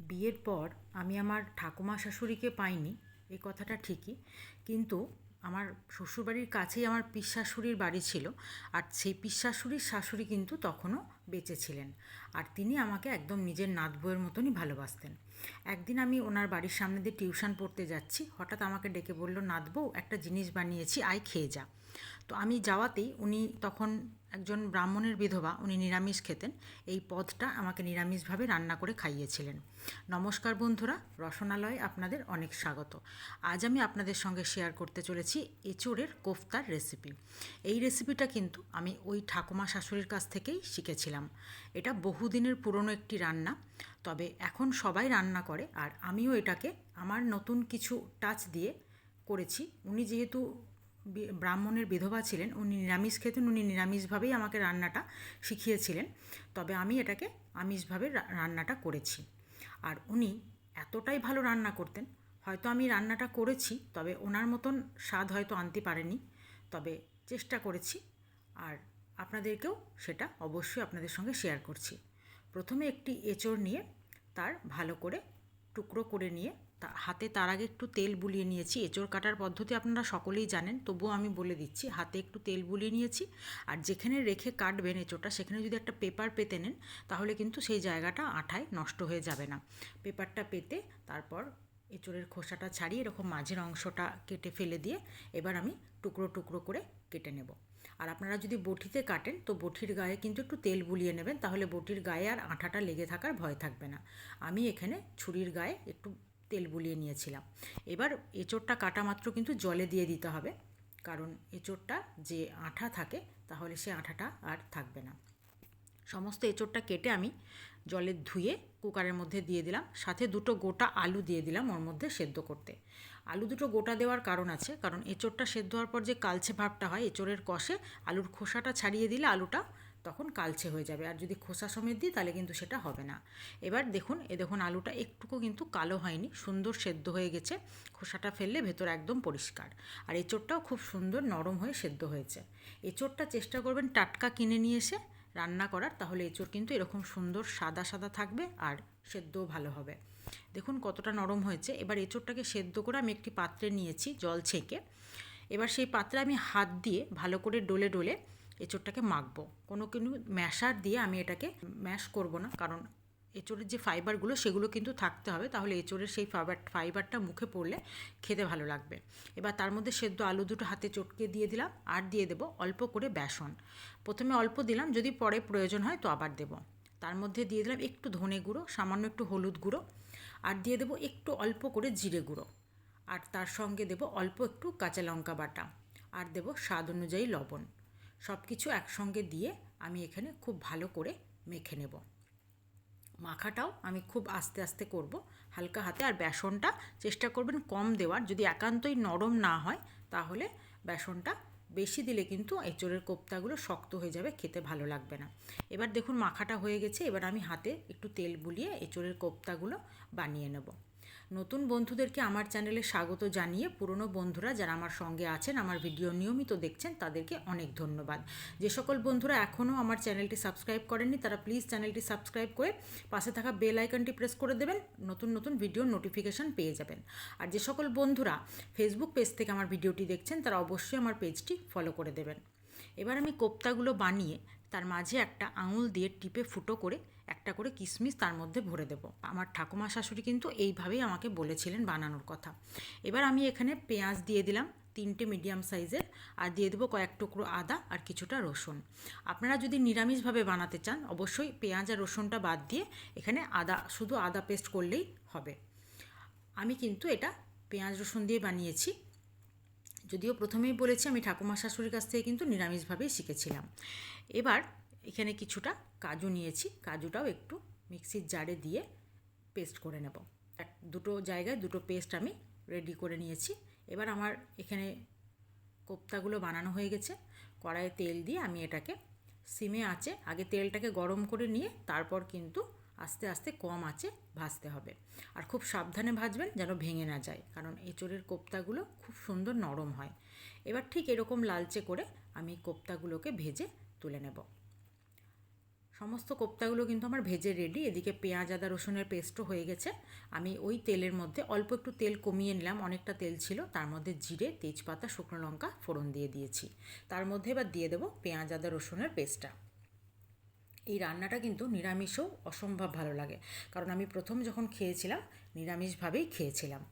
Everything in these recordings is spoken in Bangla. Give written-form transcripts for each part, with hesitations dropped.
বিয়ের পর আমি আমার ঠাকুমা শাশুড়িকে পাইনি, এই কথাটা ঠিকই। কিন্তু আমার শ্বশুরবাড়ির কাছেই আমার পিসশাশুড়ির বাড়ি ছিল। আর সেই পিসশাশুড়ির শাশুড়ি কিন্তু তখনও বেঁচে ছিলেন। আর তিনি আমাকে একদম নিজের নাত বউয়ের মতনই ভালোবাসতেন। একদিন আমি ওনার বাড়ির সামনে দিয়ে টিউশন পড়তে যাচ্ছি, হঠাৎ আমাকে ডেকে বলল, নাত বউ, একটা জিনিস বানিয়েছি, আয় খেয়ে যা। তো আমি যাওয়াতেই উনি তখন একজন ব্রাহ্মণের বিধবা, উনি নিরামিষ খেতেন। এই পদটা আমাকে নিরামিষভাবে রান্না করে খাইয়েছিলেন। নমস্কার বন্ধুরা, রসনালয়ে আপনাদের অনেক স্বাগত। আজ আমি আপনাদের সঙ্গে শেয়ার করতে চলেছি এঁচোড়ের কোফতার রেসিপি। এই রেসিপিটা কিন্তু আমি ওই ঠাকুমা শাশুড়ির কাছ থেকেই শিখেছিলাম। এটা বহুদিনের পুরনো একটি রান্না, তবে এখন সবাই রান্না করে, আর আমিও এটাকে আমার নতুন কিছু টাচ দিয়ে করেছি। উনি যেহেতু ব্রাহ্মণের বিধবা ছিলেন, উনি নিরামিষ খেতেন, উনি নিরামিষভাবেই আমাকে রান্নাটা শিখিয়েছিলেন। তবে আমি এটাকে আমিষভাবে রান্নাটা করেছি। আর উনি এতটাই ভালো রান্না করতেন, হয়তো আমি রান্নাটা করেছি, তবে ওনার মতন স্বাদ হয়তো আনতে পারেনি, তবে চেষ্টা করেছি। আর আপনাদেরকেও সেটা অবশ্যই আপনাদের সঙ্গে শেয়ার করছি। প্রথমে একটি এঁচোড় নিয়ে তার ভালো করে টুকরো করে নিয়ে হাতে তার আগে একটু তেল বুলিয়ে নিয়েছি। এঁচোড় কাটার পদ্ধতি আপনারা সকলেই জানেন, তবুও আমি বলে দিচ্ছি। হাতে একটু তেল বুলিয়ে নিয়েছি, আর যেখানে রেখে কাটবেন এঁচোড়টা, সেখানে যদি একটা পেপার পেতে নেন, তাহলে কিন্তু সেই জায়গাটা আঠায় নষ্ট হয়ে যাবে না। পেপারটা পেতে তারপর এঁচোড়ের খোসাটা ছাড়িয়ে এরকম মাঝের অংশটা কেটে ফেলে দিয়ে এবার আমি টুকরো টুকরো করে কেটে নেব। আর আপনারা যদি বটিতে কাটেন, তো বটির গায়ে কিন্তু একটু তেল বুলিয়ে নেবেন, তাহলে বটির গায়ে আর আঠাটা লেগে থাকার ভয় থাকবে না। আমি এখানে ছুরির গায়ে একটু তেল বুলিয়ে নিয়েছিলাম। এবার এঁচোড়টা কাটা মাত্র কিন্তু জলে দিয়ে দিতে হবে, কারণ এঁচোড়টা যে আঠা থাকে, তাহলে সে আঠাটা আর থাকবে না। সমস্ত এঁচোড়টা কেটে আমি জলে ধুয়ে কুকারের মধ্যে দিয়ে দিলাম, সাথে দুটো গোটা আলু দিয়ে দিলাম ওর মধ্যে সেদ্ধ করতে। আলু দুটো গোটা দেওয়ার কারণ আছে, কারণ এঁচোড়টা সেদ্ধ হওয়ার পর যে কালচে ভাবটা হয় এঁচোড়ের কষে, আলুর খোসাটা ছাড়িয়ে দিলে আলুটা তখন কালচে হয়ে যাবে, আর যদি খোসা সমেত দিই তাহলে কিন্তু সেটা হবে না। এবার দেখুন আলুটা একটুকু কিন্তু কালো হয়নি, সুন্দর সেদ্ধ হয়ে গেছে। খোসাটা ফেললে ভেতর একদম পরিষ্কার। আর এঁচোড়টাও খুব সুন্দর নরম হয়ে সেদ্ধ হয়েছে। এঁচোড়টা চেষ্টা করবেন টাটকা কিনে নিয়ে এসে রান্না করার, তাহলে এঁচোড় কিন্তু এরকম সুন্দর সাদা সাদা থাকবে, আর সেদ্ধও ভালো হবে। দেখুন কতটা নরম হয়েছে। এবার এঁচোড়টাকে সেদ্ধ করে আমি একটি পাত্রে নিয়েছি জল ছেঁকে। এবার সেই পাত্রে আমি হাত দিয়ে ভালো করে ডলে ডলে এঁচোড়টাকে মাখবো। কোনো ম্যাশার দিয়ে আমি এটাকে ম্যাশ করব না, কারণ এঁচোড়ের যে ফাইবারগুলো সেগুলো কিন্তু থাকতে হবে, তাহলে এঁচোড়ের সেই ফাইবারটা মুখে পড়লে খেতে ভালো লাগবে। এবার তার মধ্যে সেদ্ধ আলু দুটো হাতে চটকে দিয়ে দিলাম, আর দিয়ে দেবো অল্প করে বেসন। প্রথমে অল্প দিলাম, যদি পরে প্রয়োজন হয় তো আবার দেব। তার মধ্যে দিয়ে দিলাম একটু ধনে গুঁড়ো, সামান্য একটু হলুদ গুঁড়ো, আর দিয়ে দেবো একটু অল্প করে জিরে গুঁড়ো, আর তার সঙ্গে দেবো অল্প একটু কাঁচা লঙ্কা বাটা, আর দেবো স্বাদ অনুযায়ী লবণ। সব কিছু একসঙ্গে দিয়ে আমি এখানে খুব ভালো করে মেখে নেব। মাখাটাও আমি খুব আস্তে আস্তে করব, হালকা হাতে। আর বেসনটা চেষ্টা করবেন কম দেওয়ার, যদি একান্তই নরম না হয় তাহলে বেসনটা বেশি দিলে কিন্তু এঁচোড়ের কোপ্তাগুলো শক্ত হয়ে যাবে, খেতে ভালো লাগবে না। এবার দেখুন মাখাটা হয়ে গেছে, এবার আমি হাতে একটু তেল বুলিয়ে এঁচোড়ের কোপ্তাগুলো বানিয়ে নেব। নতুন বন্ধুদেরকে আমার চ্যানেলে স্বাগত জানিয়ে, পুরনো বন্ধুরা যারা আমার সঙ্গে আছেন, আমার ভিডিও নিয়মিত দেখছেন, তাদেরকে অনেক ধন্যবাদ। যে সকল বন্ধুরা এখনও আমার চ্যানেলটি সাবস্ক্রাইব করেননি, তারা প্লিজ চ্যানেলটি সাবস্ক্রাইব করে পাশে থাকা বেল আইকনটি প্রেস করে দেবেন, নতুন নতুন ভিডিওর নোটিফিকেশান পেয়ে যাবেন। আর যে সকল বন্ধুরা ফেসবুক পেজ থেকে আমার ভিডিওটি দেখছেন, তারা অবশ্যই আমার পেজটি ফলো করে দেবেন। এবার আমি কোপ্তাগুলো বানিয়ে তার মাঝে একটা আঙুল দিয়ে টিপে ফুটো করে একটা করে কিশমিশ তার মধ্যে ভরে দেব। আমার ঠাকুমা শাশুড়ি কিন্তু এইভাবেই আমাকে বলেছিলেন বানানোর কথা। এবার আমি এখানে পেঁয়াজ দিয়ে দিলাম 3টে মিডিয়াম সাইজের, আর দিয়ে দেবো কয়েক টুকরো আদা আর কিছুটা রসুন। আপনারা যদি নিরামিষভাবে বানাতে চান, অবশ্যই পেঁয়াজ আর রসুনটা বাদ দিয়ে এখানে শুধু আদা পেস্ট করলেই হবে। আমি কিন্তু এটা পেঁয়াজ রসুন দিয়ে বানিয়েছি, যদিও প্রথমেই বলেছি আমি ঠাকুমা শাশুড়ির কাছ থেকে কিন্তু নিরামিষভাবেই শিখেছিলাম। এবার এখানে কিছুটা কাজু নিয়েছি, কাজুটাও একটু মিক্সির জারে দিয়ে পেস্ট করে নেব। দুটো জায়গায় দুটো পেস্ট আমি রেডি করে নিয়েছি। এবার আমার এখানে কোপ্তাগুলো বানানো হয়ে গেছে। কড়াইয়ে তেল দিয়ে আমি এটাকে সিমে আঁচে, আগে তেলটাকে গরম করে নিয়ে তারপর কিন্তু আস্তে আস্তে কম আঁচে ভাজতে হবে। আর খুব সাবধানে ভাজবেন যেন ভেঙে না যায়, কারণ এঁচোড়ের কোপ্তাগুলো খুব সুন্দর নরম হয়। এবার ঠিক এরকম লালচে করে আমি কোপ্তাগুলোকে ভেজে তুলে নেব। সমস্ত কোপ্তাগুলো কিন্তু আমার ভেজে রেডি। এদিকে পেঁয়াজ আদা রসুনের পেস্টও হয়ে গেছে। আমি ওই তেলের মধ্যে অল্প একটু তেল কমিয়ে নিলাম, অনেকটা তেল ছিল, তার মধ্যে জিরে, তেজপাতা, শুকনো লঙ্কা ফোড়ন দিয়ে দিয়েছি। তার মধ্যে এবার দিয়ে দেবো পেঁয়াজ আদা রসুনের পেস্টটা। এই রান্নাটা কিন্তু নিরামিষও অসম্ভব ভালো লাগে, কারণ আমি প্রথম যখন খেয়েছিলাম নিরামিষভাবেই খেয়েছিলাম।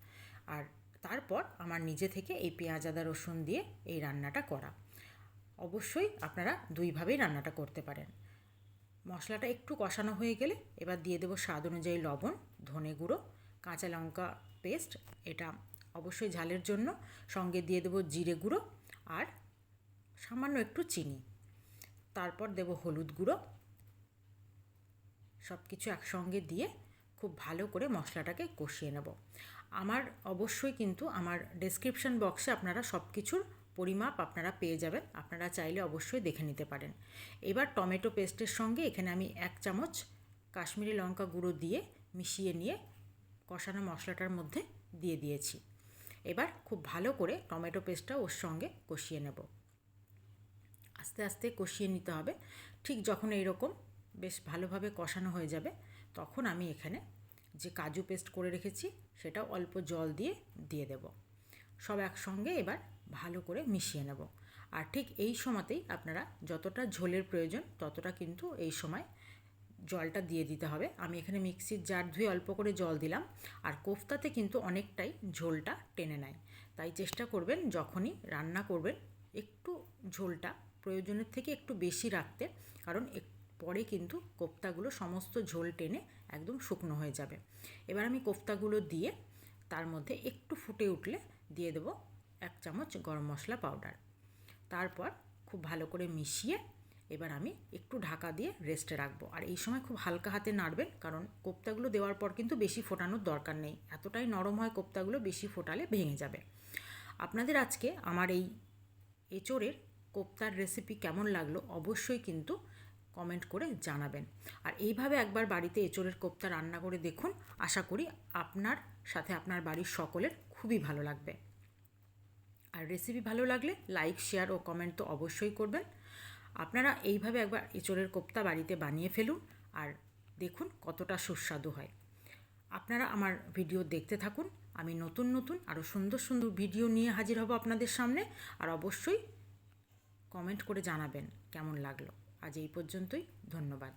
আর তারপর আমার নিজে থেকে এই পেঁয়াজ আদা রসুন দিয়ে এই রান্নাটা করা। অবশ্যই আপনারা দুইভাবেই রান্নাটা করতে পারেন। মশলাটা একটু কষানো হয়ে গেলে এবার দিয়ে দেবো স্বাদ অনুযায়ী লবণ, ধনে গুঁড়ো, কাঁচা লঙ্কা পেস্ট, এটা অবশ্যই ঝালের জন্য, সঙ্গে দিয়ে দেবো জিরে গুঁড়ো আর সামান্য একটু চিনি। তারপর দেবো হলুদ গুঁড়ো। সব কিছু একসঙ্গে দিয়ে খুব ভালো করে মশলাটাকে কষিয়ে নেব। আমার অবশ্যই কিন্তু আমার ডেসক্রিপশন বক্সে আপনারা সব কিছুর পরিমাপ আপনারা পেয়ে যাবেন, আপনারা চাইলে অবশ্যই দেখে নিতে পারেন। এবার টমেটো পেস্টের সঙ্গে এখানে আমি 1 চামচ কাশ্মীরি লঙ্কা গুঁড়ো দিয়ে মিশিয়ে নিয়ে কষানো মশলাটার মধ্যে দিয়ে দিয়েছি। এবার খুব ভালো করে টমেটো পেস্টটা ওর সঙ্গে কষিয়ে নেব। আস্তে আস্তে কষিয়ে নিতে হবে। ঠিক যখন এইরকম বেশ ভালোভাবে কষানো হয়ে যাবে, তখন আমি এখানে যে কাজু পেস্ট করে রেখেছি সেটাও অল্প জল দিয়ে দিয়ে দেব। সব একসঙ্গে এবার ভালো করে মিশিয়ে নেব। আর ঠিক এই সময়তেই আপনারা যতটা ঝোলের প্রয়োজন ততটা কিন্তু এই সময় জলটা দিয়ে দিতে হবে। আমি এখানে মিক্সির জার ধুয়ে অল্প করে জল দিলাম। আর কোফতাতে কিন্তু অনেকটাই ঝোলটা টেনে নেয়, তাই চেষ্টা করবেন যখনই রান্না করবেন একটু ঝোলটা প্রয়োজনের থেকে একটু বেশি রাখতে, কারণ পরে কিন্তু কোফতাগুলো সমস্ত ঝোল টেনে একদম শুকনো হয়ে যাবে। এবার আমি কোফতাগুলো দিয়ে তার মধ্যে একটু ফুটে উঠলে দিয়ে দেবো 1 চামচ গরম মশলা পাউডার। তারপর খুব ভালো করে মিশিয়ে এবার আমি একটু ঢাকা দিয়ে রেস্টে রাখবো। আর এই সময় খুব হালকা হাতে নাড়বেন, কারণ কোফতাগুলো দেওয়ার পর কিন্তু বেশি ফোটানোর দরকার নেই, এতটাই নরম হয় কোফতাগুলো, বেশি ফোটালে ভেঙে যাবে। আপনাদের আজকে আমার এই এঁচোড়ের কোফতার রেসিপি কেমন লাগলো অবশ্যই কিন্তু কমেন্ট করে জানাবেন। আর এইভাবে একবার বাড়িতে এঁচোড়ের কোফতা রান্না করে দেখুন, আশা করি আপনার সাথে আপনার বাড়ির সকলের খুবই ভালো লাগবে। আর রেসিপি ভালো লাগলে লাইক, শেয়ার ও কমেন্ট তো অবশ্যই করবেন। আপনারা এইভাবে একবার এঁচোড়ের কোফতা বাড়িতে বানিয়ে ফেলুন আর দেখুন কতটা সুস্বাদু হয়। আপনারা আমার ভিডিও দেখতে থাকুন, আমি নতুন নতুন আরও সুন্দর সুন্দর ভিডিও নিয়ে হাজির হব আপনাদের সামনে। আর অবশ্যই কমেন্ট করে জানাবেন কেমন লাগলো। আজ এই পর্যন্তই, ধন্যবাদ।